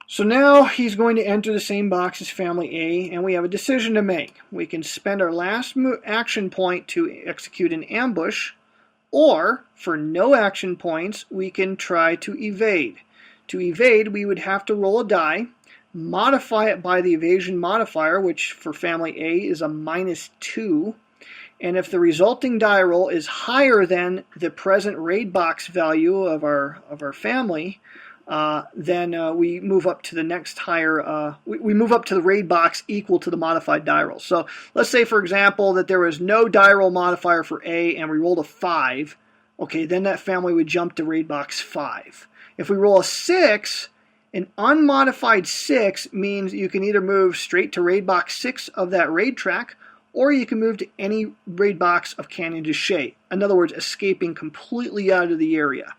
So now he's going to enter the same box as family A, and we have a decision to make. We can spend our last action point to execute an ambush, or for no action points, we can try to evade. To evade, we would have to roll a die, modify it by the evasion modifier, which for family A is a -2, and if the resulting die roll is higher than the present raid box value of our family, then we move up to the next higher, we move up to the raid box equal to the modified die roll. So let's say, for example, that there was no die roll modifier for A and we rolled a 5. Okay, then that family would jump to raid box 5. If we roll a 6, an unmodified 6 means you can either move straight to raid box 6 of that raid track, or you can move to any raid box of Canyon de Chelly. In other words, escaping completely out of the area.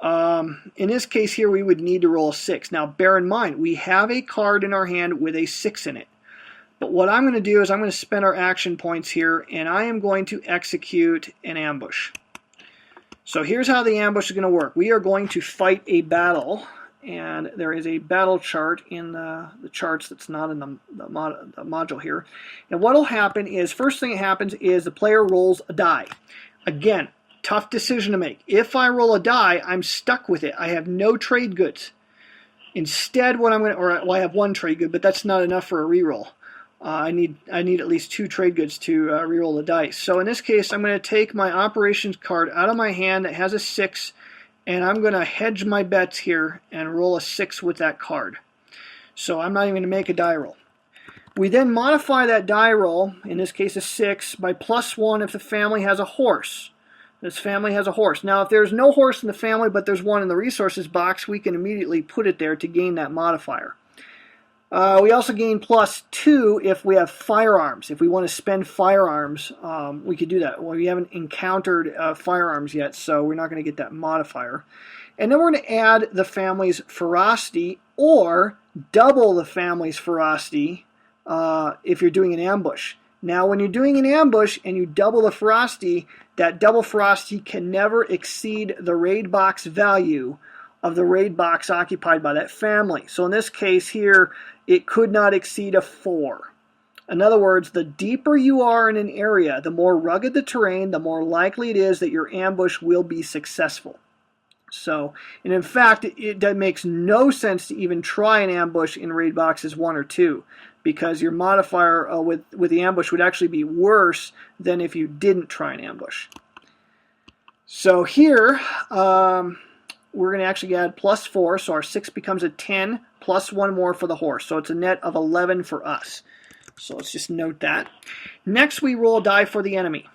In this case here, we would need to roll a 6. Now, bear in mind, we have a card in our hand with a 6 in it. But what I'm going to do is I'm going to spend our action points here, and I am going to execute an ambush. So here's how the ambush is going to work. We are going to fight a battle, and there is a battle chart in the charts that's not in the module here. And what will happen is, first thing that happens is the player rolls a die. Again, tough decision to make. If I roll a die, I'm stuck with it. I have no trade goods. Instead, what I'm going to, well, I have one trade good, but that's not enough for a reroll. I need at least 2 trade goods to reroll the dice. So in this case, I'm going to take my operations card out of my hand that has a 6, and I'm going to hedge my bets here and roll a 6 with that card. So I'm not even going to make a die roll. We then modify that die roll, in this case a 6, by +1 if the family has a horse. This family has a horse. Now, if there's no horse in the family, but there's one in the resources box, we can immediately put it there to gain that modifier. We also gain +2 if we have firearms. If we want to spend firearms, we could do that. Well, we haven't encountered firearms yet, so we're not going to get that modifier. And then we're going to add the family's ferocity, or double the family's ferocity if you're doing an ambush. Now, when you're doing an ambush and you double the ferocity, that double ferocity can never exceed the raid box value of the raid box occupied by that family. So in this case here, it could not exceed a 4. In other words, the deeper you are in an area, the more rugged the terrain, the more likely it is that your ambush will be successful. So, and in fact, that makes no sense to even try an ambush in raid boxes 1 or 2, because your modifier with the ambush would actually be worse than if you didn't try an ambush. So here, we're going to actually add +4, so our 6 becomes a 10, +1 more for the horse. So it's a net of 11 for us. So let's just note that. Next, we roll a die for the enemy.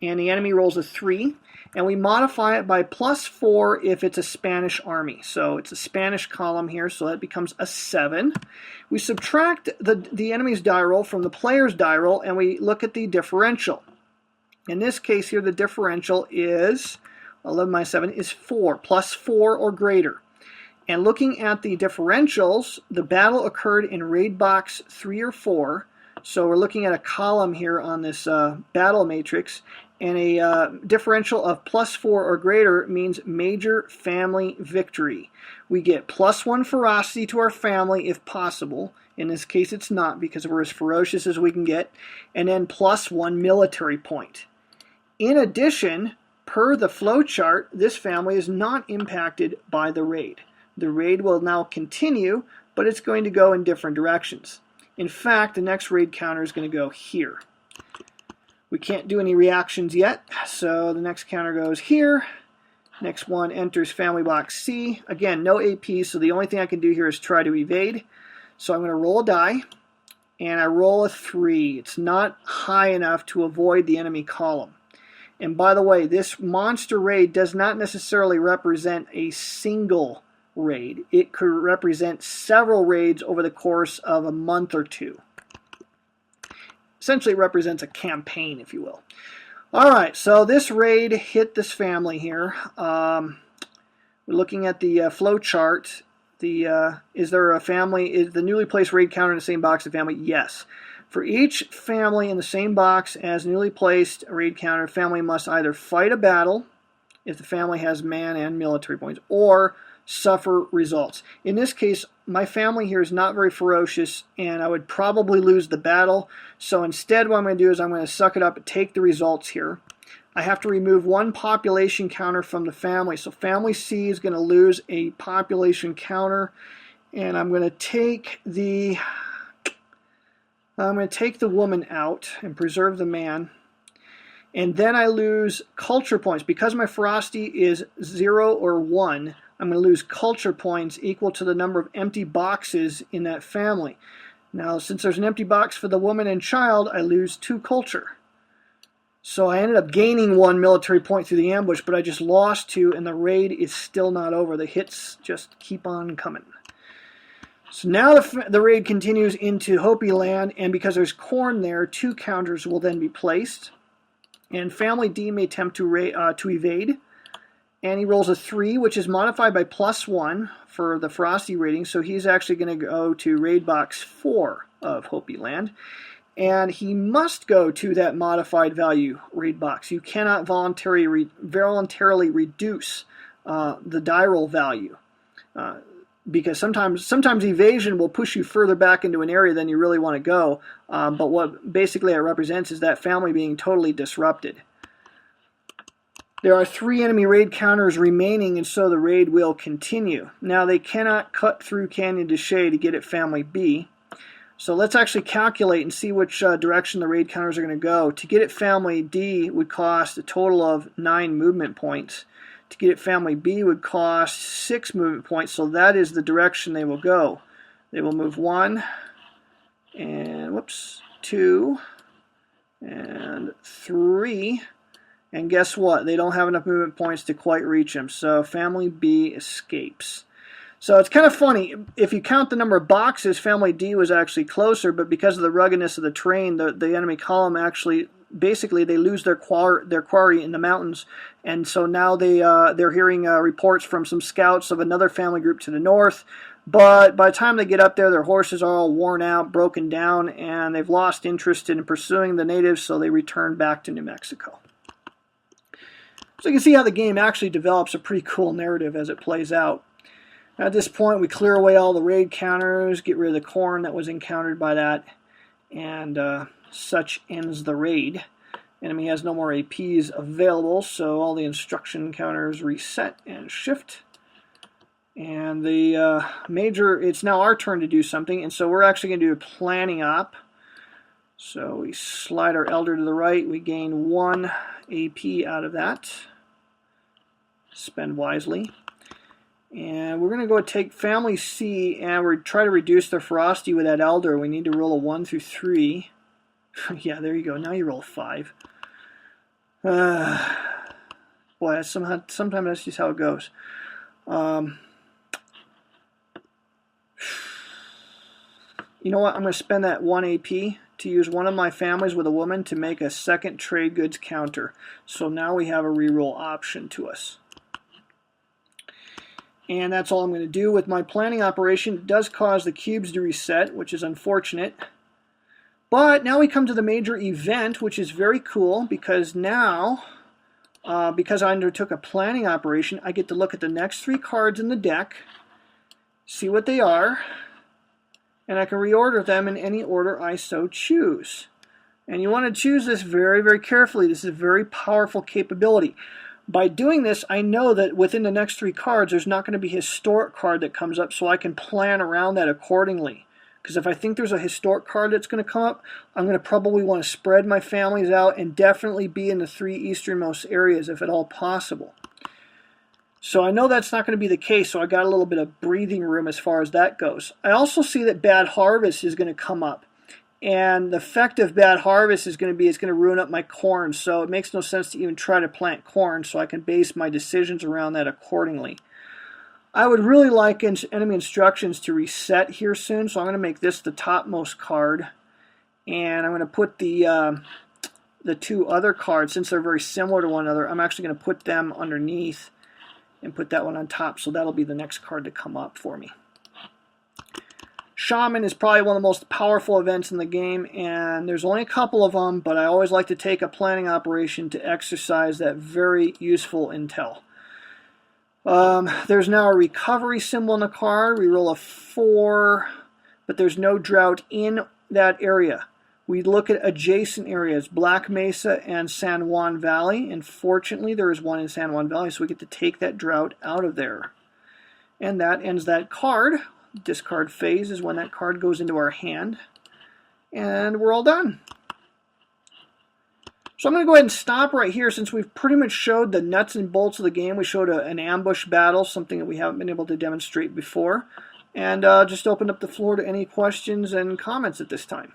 And the enemy rolls a 3. And we modify it by +4 if it's a Spanish army. So it's a Spanish column here, so that becomes a 7. We subtract the enemy's die roll from the player's die roll, and we look at the differential. In this case here, the differential is 11 minus 7 is 4, +4 or greater. And looking at the differentials, the battle occurred in raid box 3 or 4. So we're looking at a column here on this battle matrix, and a differential of +4 or greater means major family victory. We get +1 ferocity to our family if possible. In this case it's not, because we're as ferocious as we can get. And then +1 military point. In addition, per the flow chart, this family is not impacted by the raid. The raid will now continue, but it's going to go in different directions. In fact, the next raid counter is going to go here. We can't do any reactions yet, so the next counter goes here. Next one enters family box C. Again, no AP, so the only thing I can do here is try to evade. So I'm going to roll a die, and I roll a 3. It's not high enough to avoid the enemy column. And by the way, this monster raid does not necessarily represent a single raid. It could represent several raids over the course of a month or 2. Essentially, it represents a campaign, if you will. All right, so this raid hit this family here. We're looking at the flow chart. Is there a family? Is the newly placed raid counter in the same box of family? Yes. For each family in the same box as newly placed raid counter, family must either fight a battle, if the family has man and military points, or suffer results. In this case, my family here is not very ferocious, and I would probably lose the battle. So instead, what I'm going to do is I'm going to suck it up and take the results here. I have to remove one population counter from the family. So family C is going to lose a population counter, and I'm going to take the woman out and preserve the man. And then I lose culture points. Because my ferocity is 0 or 1, I'm going to lose culture points equal to the number of empty boxes in that family. Now, since there's an empty box for the woman and child, I lose 2 culture. So I ended up gaining 1 military point through the ambush, but I just lost 2, and the raid is still not over. The hits just keep on coming. So now the raid continues into Hopi land, and because there's corn there, 2 counters will then be placed. And family D may attempt to evade. And he rolls a 3, which is modified by +1 for the ferocity rating, so he's actually going to go to raid box 4 of Hopi land. And he must go to that modified value raid box. You cannot voluntarily reduce the die roll value. Because sometimes evasion will push you further back into an area than you really want to go. But what basically it represents is that family being totally disrupted. There are 3 enemy raid counters remaining, and so the raid will continue. Now they cannot cut through Canyon de Chelly to get at family B. So let's actually calculate and see which direction the raid counters are going to go. To get at family D would cost a total of 9 movement points. To get at family B would cost 6 movement points, so that is the direction they will go. They will move 1, and 2, and 3, and guess what? They don't have enough movement points to quite reach them, so family B escapes. So it's kind of funny. If you count the number of boxes, family D was actually closer, but because of the ruggedness of the terrain, the enemy column actually, basically, they lose their quarry in the mountains, and so now they're hearing reports from some scouts of another family group to the north. But by the time they get up there, their horses are all worn out, broken down, and they've lost interest in pursuing the natives, so they return back to New Mexico. So you can see how the game actually develops a pretty cool narrative as it plays out. At this point, we clear away all the raid counters, get rid of the corn that was encountered by that, and such ends the raid. Enemy has no more APs available, so all the instruction counters reset and shift. And the it's now our turn to do something, and so we're actually going to do a planning op. So we slide our elder to the right, we gain 1 AP out of that. Spend wisely. And we're going to go take family C, and we're try to reduce their ferocity with that elder. We need to roll a 1 through 3. Yeah, there you go. Now you roll 5. Boy, sometimes that's just how it goes. You know what? I'm going to spend that 1 AP to use one of my families with a woman to make a second trade goods counter. So now we have a reroll option to us. And that's all I'm going to do with my planning operation. It does cause the cubes to reset, which is unfortunate. But now we come to the major event, which is very cool, because now, because I undertook a planning operation, I get to look at the next 3 cards in the deck, see what they are, and I can reorder them in any order I so choose. And you want to choose this very, very carefully. This is a very powerful capability. By doing this, I know that within the next 3 cards, there's not going to be a historic card that comes up, so I can plan around that accordingly. Because if I think there's a historic card that's going to come up, I'm going to probably want to spread my families out and definitely be in the 3 easternmost areas if at all possible. So I know that's not going to be the case, so I got a little bit of breathing room as far as that goes. I also see that Bad Harvest is going to come up. And the effect of Bad Harvest is going to be it's going to ruin up my corn, so it makes no sense to even try to plant corn, so I can base my decisions around that accordingly. I would really like enemy instructions to reset here soon, so I'm going to make this the topmost card. And I'm going to put the 2 other cards, since they're very similar to one another, I'm actually going to put them underneath and put that one on top, so that'll be the next card to come up for me. Shaman is probably one of the most powerful events in the game, and there's only a couple of them, but I always like to take a planning operation to exercise that very useful intel. There's now a recovery symbol in the card. We roll a 4, but there's no drought in that area. We look at adjacent areas, Black Mesa and San Juan Valley, and fortunately there is one in San Juan Valley, so we get to take that drought out of there. And that ends that card. Discard phase is when that card goes into our hand. And we're all done. So I'm going to go ahead and stop right here since we've pretty much showed the nuts and bolts of the game. We showed an ambush battle, something that we haven't been able to demonstrate before. And just open up the floor to any questions and comments at this time.